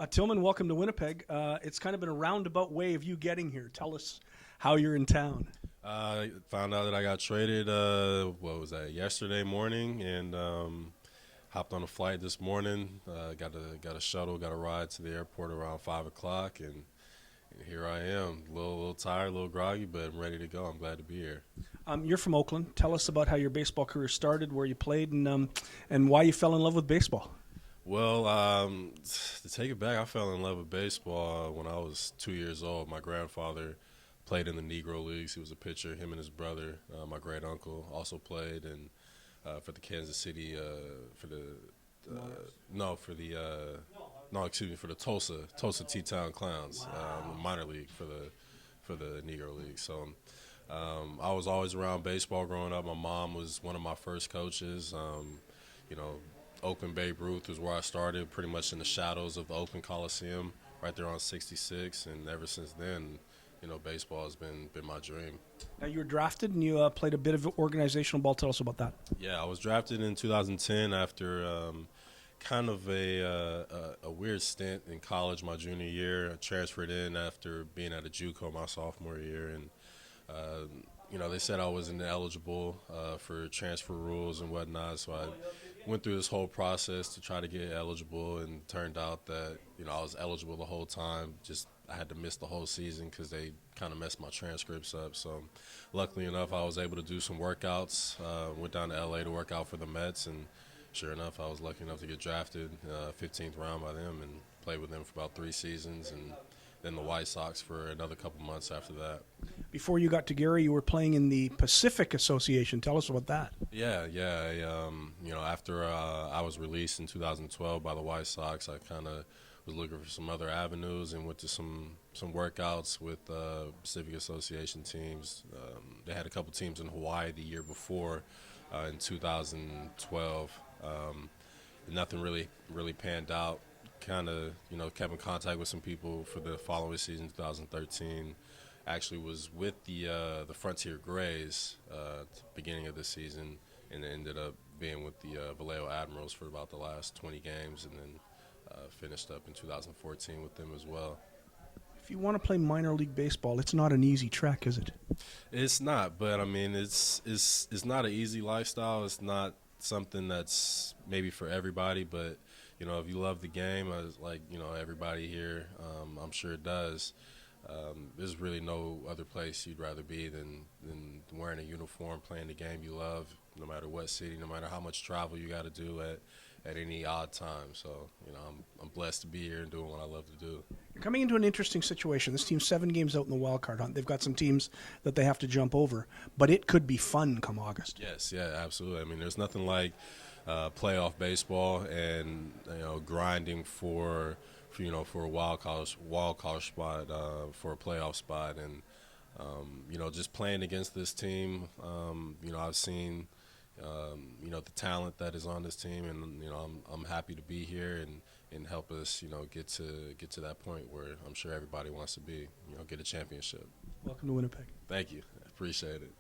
Tillman, welcome to Winnipeg. It's kind of been a roundabout way of you getting here. Tell us how you're in town. Found out that I got traded, yesterday morning, and hopped on a flight this morning. Got a shuttle, got a ride to the airport around 5 o'clock, and here I am. A little tired, a little groggy, but I'm ready to go. I'm glad to be here. You're from Oakland. Tell us about how your baseball career started, where you played, and why you fell in love with baseball. Well, to take it back, I fell in love with baseball when I was 2 years old. My grandfather played in the Negro Leagues. He was a pitcher. Him and his brother, my great uncle, also played and for the Kansas City for the Tulsa T-Town Clowns, minor league for the Negro League. So I was always around baseball growing up. My mom was one of my first coaches. Oakland Babe Ruth was where I started, pretty much in the shadows of the Oakland Coliseum, right there on 66. And ever since then, baseball has been my dream. Now, you were drafted and you played a bit of organizational ball. Tell us about that. Yeah, I was drafted in 2010 after kind of a weird stint in college my junior year. I transferred in after being at a JUCO my sophomore year, and they said I wasn't eligible for transfer rules and whatnot, so I went through this whole process to try to get eligible, and turned out that I was eligible the whole time. Just I had to miss the whole season because they kind of messed my transcripts up. So luckily enough, I was able to do some workouts. Went down to LA to work out for the Mets, and sure enough, I was lucky enough to get drafted 15th round by them, and played with them for about 3 seasons, and then the White Sox for another couple months after that. Before you got to Gary, you were playing in the Pacific Association. Tell us about that. Yeah. After I was released in 2012 by the White Sox, I kind of was looking for some other avenues and went to some workouts with Pacific Association teams. They had a couple teams in Hawaii the year before, in 2012. Nothing really panned out. Kind of, kept in contact with some people for the following season, 2013. Actually was with the Frontier Grays at the beginning of the season, and ended up being with the Vallejo Admirals for about the last 20 games, and then finished up in 2014 with them as well. If you want to play minor league baseball, it's not an easy trek, is it? It's not, but I mean, it's not an easy lifestyle. It's not something that's maybe for everybody, but if you love the game, everybody here, I'm sure it does. There's really no other place you'd rather be than wearing a uniform, playing the game you love, no matter what city, no matter how much travel you got to do at any odd time. So, I'm blessed to be here and doing what I love to do. You're coming into an interesting situation. This team's 7 games out in the wild card hunt. They've got some teams that they have to jump over, but it could be fun come August. Yes, yeah, absolutely. I mean, there's nothing like playoff baseball and grinding for a wild card spot, for a playoff spot, and just playing against this team. I've seen the talent that is on this team, and I'm happy to be here and help us get to that point where I'm sure everybody wants to be, get a championship. Welcome to Winnipeg. Thank you. I appreciate it.